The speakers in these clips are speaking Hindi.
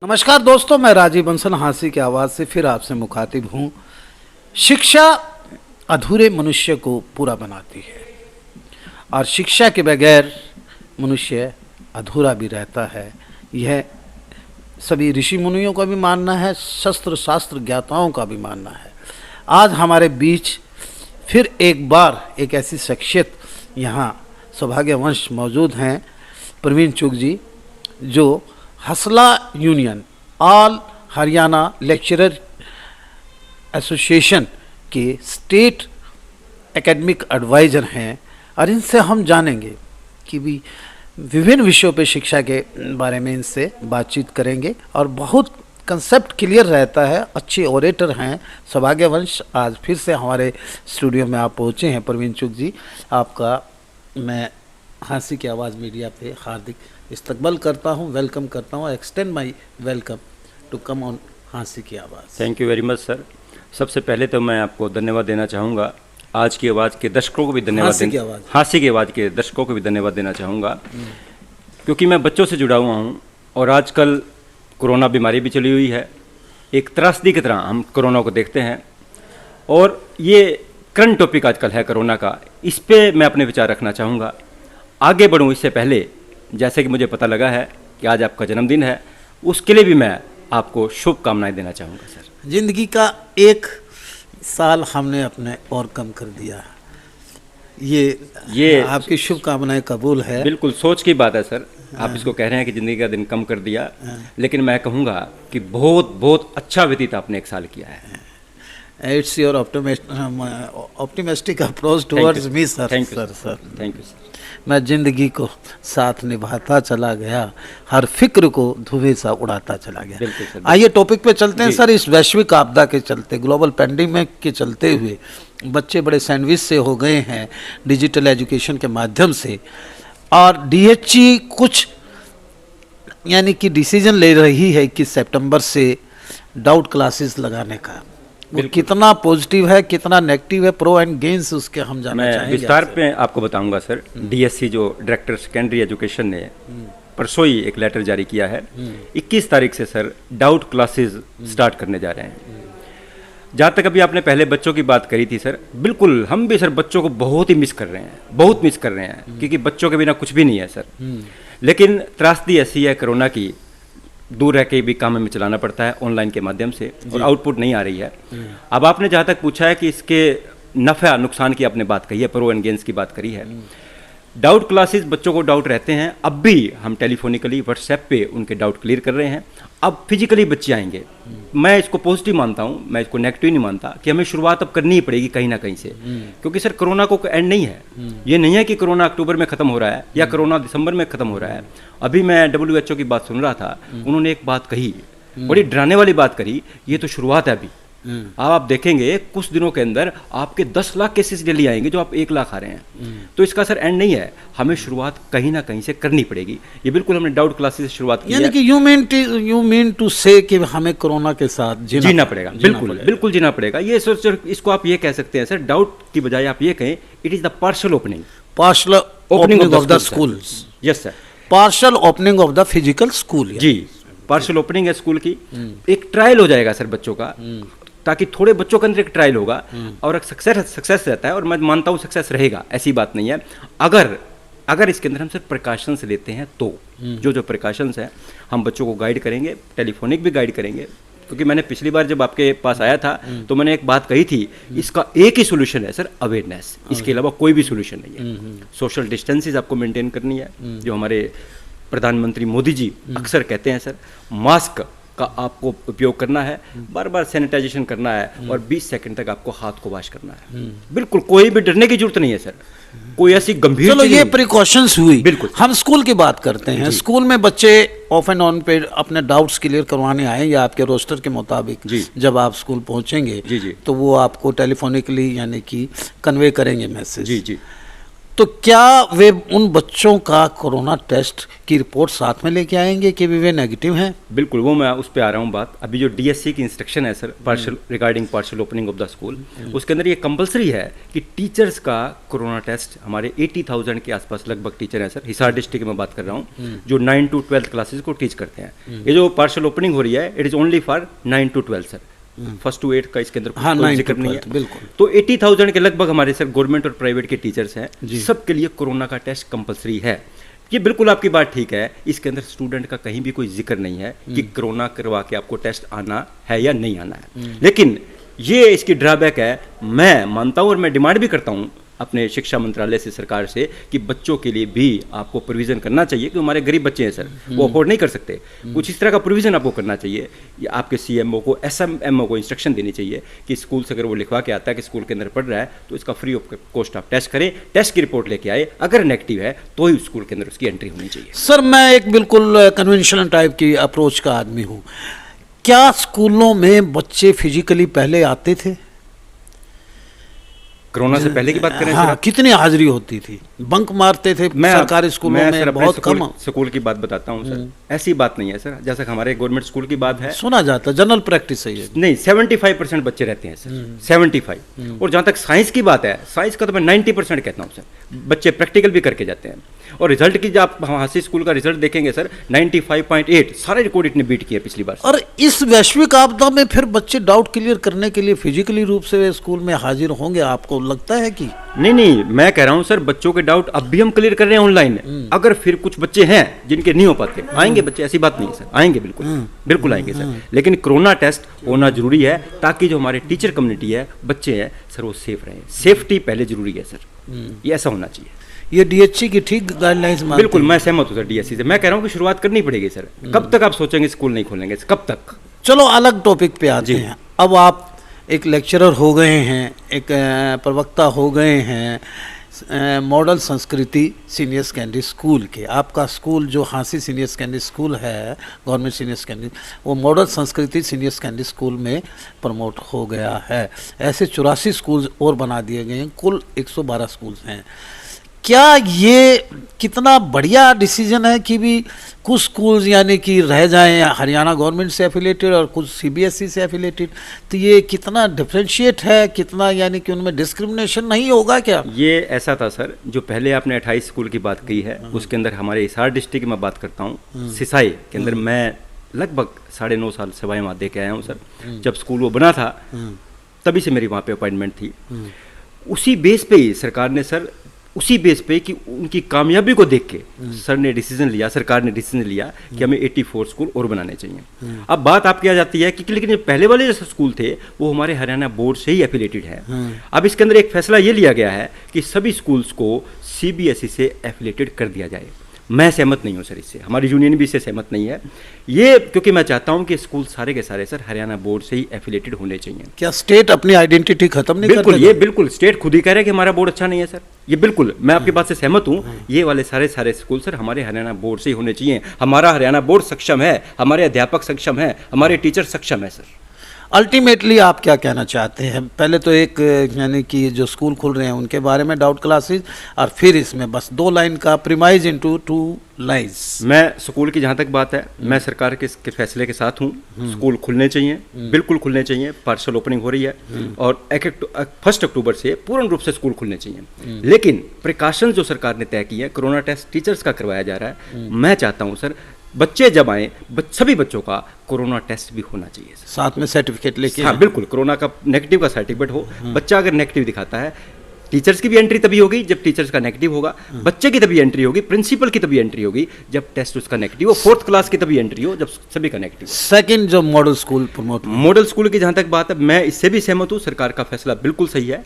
नमस्कार दोस्तों, मैं राजीव बंसल हांसी की आवाज़ से फिर आपसे मुखातिब हूँ। शिक्षा अधूरे मनुष्य को पूरा बनाती है और शिक्षा के बगैर मनुष्य अधूरा भी रहता है। यह सभी ऋषि मुनियों का भी मानना है, शस्त्र शास्त्र ज्ञाताओं का भी मानना है। आज हमारे बीच फिर एक बार एक ऐसी शख्सियत यहाँ सौभाग्यवंश मौजूद हैं, प्रवीण चुग जी, जो हसला union all Haryana lecturer association के स्टेट एकेडमिक एडवाइज़र हैं। और इनसे हम जानेंगे कि भी विभिन्न विषयों पे शिक्षा के बारे में इनसे बातचीत करेंगे और बहुत कंसेप्ट क्लियर रहता है। अच्छे ओरेटर हैं, सौभाग्यवंश आज फिर से हमारे स्टूडियो में आप पहुँचे हैं। प्रवीण चुग जी, आपका मैं हांसी की आवाज़ मीडिया पे हार्दिक इस्तकबाल करता हूँ, वेलकम करता हूँ। Extend my welcome to come on Hansi की आवाज़। Thank you very much sir. सबसे पहले तो मैं आपको धन्यवाद देना चाहूँगा। आज की आवाज़ के दर्शकों को भी धन्यवाद हांसी की आवाज़ के दर्शकों को भी धन्यवाद देना चाहूँगा, क्योंकि मैं बच्चों से जुड़ा हुआ हूँ और आजकल कोरोना बीमारी भी चली हुई है। एक त्रासदी की तरह हम कोरोना को देखते हैं और ये करंट टॉपिक आजकल है कोरोना का। इस पर मैं अपने विचार रखना चाहूँगा। आगे बढ़ूँ इससे पहले, जैसे कि मुझे पता लगा है कि आज आपका जन्मदिन है, उसके लिए भी मैं आपको शुभकामनाएं देना चाहूँगा सर। जिंदगी का एक साल हमने अपने और कम कर दिया। ये आपकी शुभकामनाएं कबूल है। बिल्कुल सोच की बात है सर। आप इसको कह रहे हैं कि ज़िंदगी का दिन कम कर दिया, लेकिन मैं कहूँगा कि बहुत बहुत अच्छा व्यतीत आपने एक साल किया है। It's your optimistic approach towards me sir. Thank you sir. Thank you sir. मैं जिंदगी को साथ निभाता चला गया, हर फिक्र को धुएं सा उड़ाता चला गया। बिल्कुल सर। आइए टॉपिक पे चलते हैं सर। इस वैश्विक आपदा के चलते, ग्लोबल पैंडेमिक के चलते हुए बच्चे बड़े सैंडविच से हो गए हैं डिजिटल एजुकेशन के माध्यम से, और डीएचई कुछ यानी कि डिसीजन ले रही है कि सितंबर से डाउट क्लासेस लगाने का। वो कितना पॉजिटिव है, कितना नेगेटिव है, प्रो एंड गेंस उसके हम जानना चाहेंगे। विस्तार पे आपको बताऊंगा सर। डीएससी जो डायरेक्टर सेकेंडरी एजुकेशन ने परसों ही एक लेटर जारी किया है। 21 तारीख से सर डाउट क्लासेस स्टार्ट करने जा रहे हैं। जहाँ तक अभी आपने पहले बच्चों की बात करी थी सर, बिल्कुल हम भी सर बच्चों को बहुत ही मिस कर रहे हैं, बहुत मिस कर रहे हैं, क्योंकि बच्चों के बिना कुछ भी नहीं है सर। लेकिन त्रासदी ऐसी है कोरोना की, दूर रह के भी काम में चलाना पड़ता है ऑनलाइन के माध्यम से, और आउटपुट नहीं आ रही है। अब आपने जहाँ तक पूछा है कि इसके नफ़ा नुकसान की आपने बात कही है, प्रो एंड गेंस की बात करी है। डाउट क्लासेस, बच्चों को डाउट रहते हैं। अब भी हम टेलीफोनिकली व्हाट्सएप पे उनके डाउट क्लियर कर रहे हैं। अब फिजिकली बच्चे आएंगे। मैं इसको पॉजिटिव मानता हूँ, मैं इसको नेगेटिव नहीं मानता कि हमें शुरुआत अब करनी ही पड़ेगी कहीं ना कहीं से, क्योंकि सर कोरोना को एंड नहीं है। ये नहीं है कि कोरोना अक्टूबर में ख़त्म हो रहा है या कोरोना दिसंबर में ख़त्म हो रहा है। अभी मैं WHO की बात सुन रहा था, उन्होंने एक बात कही, बड़ी डराने वाली बात करी, ये तो शुरुआत है अभी। अब आप देखेंगे कुछ दिनों के अंदर आपके 10 लाख केसेस डेली आएंगे, जो आप 1 लाख आ रहे हैं। तो इसका सर एंड नहीं है, हमें शुरुआत कहीं ना कहीं से करनी पड़ेगी। ये बिल्कुल हमने डाउट क्लासेस से शुरुआत की है। यानी कि यू मीन टू से कि हमें कोरोना के साथ जीना पड़ेगा। बिल्कुल जीना पड़ेगा। ये सर इसको आप ये कह सकते हैं सर, डाउट की बजाय आप ये कहें it is the partial opening of the schools. Yes sir, partial opening of the physical school. जी, पार्शियल ओपनिंग है स्कूल की। एक ट्रायल हो जाएगा सर बच्चों का, ताकि थोड़े बच्चों के अंदर एक ट्रायल होगा और सक्सेस रहता है, और मैं मानता हूँ सक्सेस रहेगा, ऐसी बात नहीं है। अगर इसके अंदर हम सिर्फ प्रिकॉशंस लेते हैं तो जो प्रिकॉशंस हैं हम बच्चों को गाइड करेंगे, टेलीफोनिक भी गाइड करेंगे। क्योंकि मैंने पिछली बार जब आपके पास आया था तो मैंने एक बात कही थी, इसका एक ही सोल्यूशन है सर, अवेयरनेस। इसके अलावा कोई भी सोल्यूशन नहीं है। सोशल डिस्टेंसेस आपको मेंटेन करनी है, जो हमारे प्रधानमंत्री मोदी जी अक्सर कहते हैं सर। मास्क का आपको उपयोग करना है, बार बार सैनिटाइजेशन करना है, और 20 सेकंड तक आपको हाथ को वॉश करना है। बिल्कुल कोई भी डरने की जरूरत नहीं है सर, कोई ऐसी गंभीर चलो ये प्रिकॉशंस हुई। बिल्कुल। हम स्कूल की बात करते हैं। स्कूल में बच्चे ऑफ एंड ऑन पे अपने डाउट्स क्लियर करवाने आए, या आपके रोस्टर के मुताबिक जब आप स्कूल पहुंचेंगे तो वो आपको टेलीफोनिकली यानी कि कन्वे करेंगे मैसेज। जी। तो क्या वे उन बच्चों का कोरोना टेस्ट की रिपोर्ट साथ में लेके आएंगे कि वे नेगेटिव हैं? बिल्कुल, वो मैं उस पे आ रहा हूँ बात। अभी जो डीएससी की इंस्ट्रक्शन है sir, partial regarding partial opening of the school, उसके अंदर ये कंपलसरी है कि टीचर्स का कोरोना टेस्ट, हमारे 80,000 के आसपास लगभग टीचर हैं सर, हिसार डिस्ट्रिक्ट में बात कर रहा हूँ, जो 9 to 12 क्लासेज को टीच करते हैं। ये जो पार्शियल ओपनिंग हो रही है, it is only for 9 to 12 sir, 1st to 8 का इसके अंदर हाँ, कोई 9 जिक्र to नहीं 12, है। बिल्कुल। तो 80,000 के लगभग हमारे सर गवर्नमेंट और प्राइवेट के टीचर्स हैं, सबके लिए कोरोना का टेस्ट कंपलसरी है। ये बिल्कुल आपकी बात ठीक है, इसके अंदर स्टूडेंट का कहीं भी कोई जिक्र नहीं है कि कोरोना करवा के आपको टेस्ट आना है या नहीं आना है। लेकिन ये इसकी ड्रॉबैक है, मैं मानता हूँ और मैं डिमांड भी करता हूँ अपने शिक्षा मंत्रालय से, सरकार से, कि बच्चों के लिए भी आपको प्रोविज़न करना चाहिए, कि हमारे गरीब बच्चे हैं सर, वो अफोर्ड नहीं कर सकते, कुछ इस तरह का प्रोविज़न आपको करना चाहिए। या आपके सीएमओ को, एसएमएमओ को इंस्ट्रक्शन देनी चाहिए कि स्कूल से अगर वो लिखवा के आता है कि स्कूल के अंदर पढ़ रहा है, तो इसका फ्री ऑफ कॉस्ट आप टेस्ट करें, टेस्ट की रिपोर्ट लेके आए, अगर नेगेटिव है तो ही स्कूल के अंदर उसकी एंट्री होनी चाहिए। सर, मैं एक बिल्कुल कन्वेंशनल टाइप की अप्रोच का आदमी हूँ। क्या स्कूलों में बच्चे फिजिकली पहले आते थे? कोरोना से पहले की बात करें हाँ, सर, कितनी हाजिरी होती थी? बंक मारते थे सरकारी स्कूलों में? सर बहुत कम। स्कूल की बात बताता हूँ सर, ऐसी बात नहीं है सर, जैसा कि हमारे गवर्नमेंट स्कूल की बात है, सुना जाता है, जनरल प्रैक्टिस है ये। नहीं, 75% बच्चे रहते हैं सर, 75। और जहाँ तक साइंस की बात है, साइंस का तो मैं 90% कहता हूँ सर, बच्चे प्रैक्टिकल भी करके जाते हैं। और रिजल्ट की जब आप हासिल स्कूल का रिजल्ट देखेंगे सर, 95.8, सारे रिकॉर्ड इतने बीट किए पिछली बार। और इस वैश्विक आपदा में फिर बच्चे डाउट क्लियर करने के लिए फिजिकली रूप से स्कूल में हाजिर होंगे, आपको लगता है कि? नहीं, मैं कह रहा हूं सर, बच्चों के डाउट अब भी हम क्लियर कर रहे हैं ऑनलाइन। अगर फिर कुछ बच्चे हैं जिनके नहीं हो पाते, आएंगे बच्चे, ऐसी बात नहीं है सर, आएंगे, बिल्कुल आएंगे सर। लेकिन कोरोना टेस्ट होना जरूरी है, ताकि जो हमारे टीचर कम्युनिटी है, बच्चे हैं सर, वो सेफ रहें। सेफ्टी पहले जरूरी है सर, ये ऐसा होना चाहिए। ये डीएचसी की ठीक गाइडलाइंस मानते हैं? बिल्कुल, मैं सहमत हूँ सर डीएससी से। मैं कह रहा हूँ कि शुरुआत करनी पड़ेगी सर। कब तक आप सोचेंगे स्कूल नहीं खोलेंगे, कब तक? चलो अलग टॉपिक पे आते हैं। अब आप एक लेक्चरर हो गए हैं, एक प्रवक्ता हो गए हैं मॉडल संस्कृति सीनियर सेकेंडरी स्कूल के। आपका स्कूल जो हांसी सीनियर सेकेंडरी स्कूल है, गवर्नमेंट सीनियर सेकेंडरी, वो मॉडल संस्कृति सीनियर सेकेंडरी स्कूल में प्रमोट हो गया है। ऐसे 84 स्कूल और बना दिए गए हैं, कुल 112 स्कूल हैं। क्या ये कितना बढ़िया डिसीजन है कि भी कुछ स्कूल्स यानी कि रह जाएं हरियाणा गवर्नमेंट से एफिलेटेड और कुछ सीबीएसई से एफिलेटेड? तो ये कितना डिफरेंशिएट है, कितना यानी कि उनमें डिस्क्रिमिनेशन नहीं होगा क्या? ये ऐसा था सर, जो पहले आपने 28 स्कूल की बात की है, उसके अंदर हमारे हिसार डिस्ट्रिक्ट की मैं बात करता हूँ, सिसाई के अंदर मैं लगभग 9.5 साल सेवाएं वहाँ दे के आया हूँ सर। जब स्कूल वो बना था तभी से मेरी वहाँ पे अपॉइंटमेंट थी। उसी बेस पे ही सरकार ने सर, उसी बेस पे कि उनकी कामयाबी को देख के सर ने डिसीजन लिया, सरकार ने डिसीजन लिया कि हमें 84 स्कूल और बनाने चाहिए। अब बात आपकी आ जाती है कि लेकिन जो पहले वाले जो स्कूल थे वो हमारे हरियाणा बोर्ड से ही एफिलेटेड है। अब इसके अंदर एक फैसला ये लिया गया है कि सभी स्कूल्स को सीबीएसई से एफिलेटेड कर दिया जाए। मैं सहमत नहीं हूँ सर इससे, हमारी यूनियन भी इससे सहमत नहीं है ये, क्योंकि मैं चाहता हूँ कि स्कूल सारे के सारे सर हरियाणा बोर्ड से ही एफिलेटेड होने चाहिए। क्या स्टेट अपनी आइडेंटिटी खत्म नहीं बिल्कुल, करता? ये बिल्कुल स्टेट खुद ही कह रहा है कि हमारा बोर्ड अच्छा नहीं है सर, ये बिल्कुल मैं आपकी बात से सहमत हूँ। ये वाले सारे स्कूल सर हमारे हरियाणा बोर्ड से ही होने चाहिए। हमारा हरियाणा बोर्ड सक्षम है, हमारे अध्यापक सक्षम है, हमारे टीचर सक्षम है सर। अल्टीमेटली आप क्या कहना चाहते हैं? पहले तो एक यानी कि जो स्कूल खुल रहे हैं उनके बारे में डाउट क्लासेस, और फिर इसमें बस 2 लाइन का प्रीमाइज इनटू 2 लाइन्स। मैं स्कूल की जहाँ तक बात है, मैं सरकार के फैसले के साथ हूँ। स्कूल खुलने चाहिए, बिल्कुल खुलने चाहिए। पार्शियल ओपनिंग हो रही है और 1 अक्टूबर से पूर्ण रूप से स्कूल खुलने चाहिए। लेकिन प्रिकॉशन जो सरकार ने तय की है, कोरोना टेस्ट टीचर्स का करवाया जा रहा है। मैं चाहता हूँ सर, बच्चे जब आए सभी बच्चों का कोरोना टेस्ट भी होना चाहिए सर। साथ में सर्टिफिकेट लेके। हाँ बिल्कुल, कोरोना का नेगेटिव का सर्टिफिकेट हो। बच्चा अगर नेगेटिव दिखाता है, टीचर्स की भी एंट्री तभी होगी जब टीचर्स का नेगेटिव होगा, बच्चे की तभी एंट्री होगी, प्रिंसिपल की तभी एंट्री होगी जब टेस्ट उसका नेगेटिव हो, 4th क्लास की तभी एंट्री हो जब सभी का नेगेटिव। सेकंड जो model school promote, model school की जहाँ तक बात है, मैं इससे भी सहमत हूँ। सरकार का फैसला बिल्कुल सही है।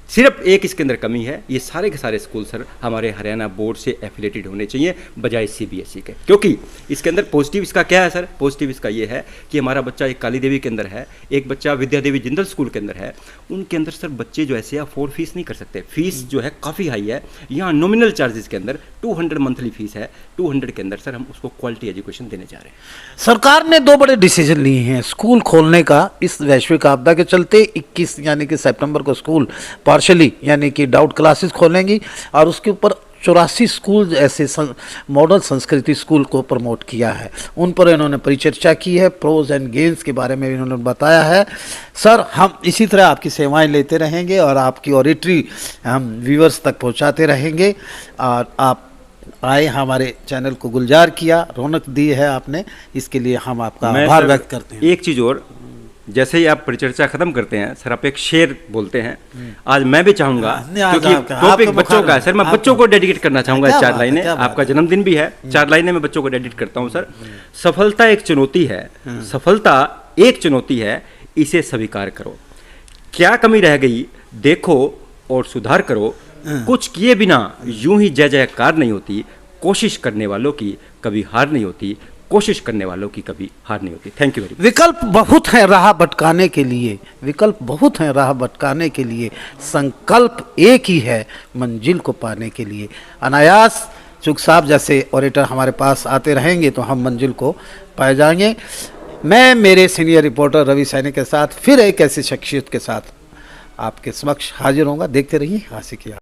सिर्फ एक इसके अंदर कमी है, ये सारे के सारे स्कूल सर हमारे हरियाणा बोर्ड से एफिलेटेड होने चाहिए बजाय सीबीएसई के। क्योंकि इसके अंदर पॉजिटिव इसका क्या है सर? पॉजिटिव इसका ये है कि हमारा बच्चा एक काली देवी के अंदर है, एक बच्चा विद्या देवी जिंदल स्कूल के अंदर है। उनके अंदर सर बच्चे जो ऐसे अफोर्ड फीस नहीं कर सकते, फीस जो है काफ़ी हाई है। यहाँ नॉमिनल चार्जेस के अंदर 200 मंथली फीस है, 200 के अंदर सर हम उसको क्वालिटी एजुकेशन देने जा रहे हैं। सरकार ने 2 बड़े डिसीजन लिए हैं स्कूल खोलने का इस वैश्विक आपदा के चलते। 21 यानी कि सितंबर को स्कूल पार्शली यानी कि डाउट क्लासेस खोलेंगी और उसके ऊपर 84 स्कूल ऐसे मॉडल संस्कृति स्कूल को प्रमोट किया है। उन पर इन्होंने परिचर्चा की है, प्रोज एंड गेन्स के बारे में इन्होंने बताया है। सर, हम इसी तरह आपकी सेवाएं लेते रहेंगे और आपकी ऑडिटरी हम व्यूअर्स तक पहुंचाते रहेंगे। और आप आए, हमारे चैनल को गुलजार किया, रौनक दी है आपने, इसके लिए हम आपका आभार व्यक्त करते हैं। एक चीज़ और, जैसे ही आप परिचर्चा खत्म करते हैं सर, आप एक शेर बोलते हैं। आज मैं भी चाहूंगा, क्योंकि टॉपिक बच्चों का है सर, मैं बच्चों को डेडिकेट करना चाहूंगा 4 लाइनें। आपका जन्मदिन भी है, 4 लाइनें मैं बच्चों को डेडिकेट करता हूं सर। सफलता एक चुनौती है, सफलता एक चुनौती है, इसे स्वीकार करो। क्या कमी रह गई देखो और सुधार करो। कुछ किए बिना यूं ही जय जयकार नहीं होती। कोशिश करने वालों की कभी हार नहीं होती, कोशिश करने वालों की कभी हार नहीं होती। Thank you very much. विकल्प बहुत हैं राह भटकाने के लिए, विकल्प बहुत हैं राह भटकाने के लिए, संकल्प एक ही है मंजिल को पाने के लिए। अनायास चुग साहब जैसे ऑडिटर हमारे पास आते रहेंगे तो हम मंजिल को पाए जाएंगे। मैं मेरे सीनियर रिपोर्टर रवि सैनी के साथ फिर एक ऐसी शख्सियत के साथ आपके समक्ष हाजिर होऊंगा। देखते रहिए हासिल किया।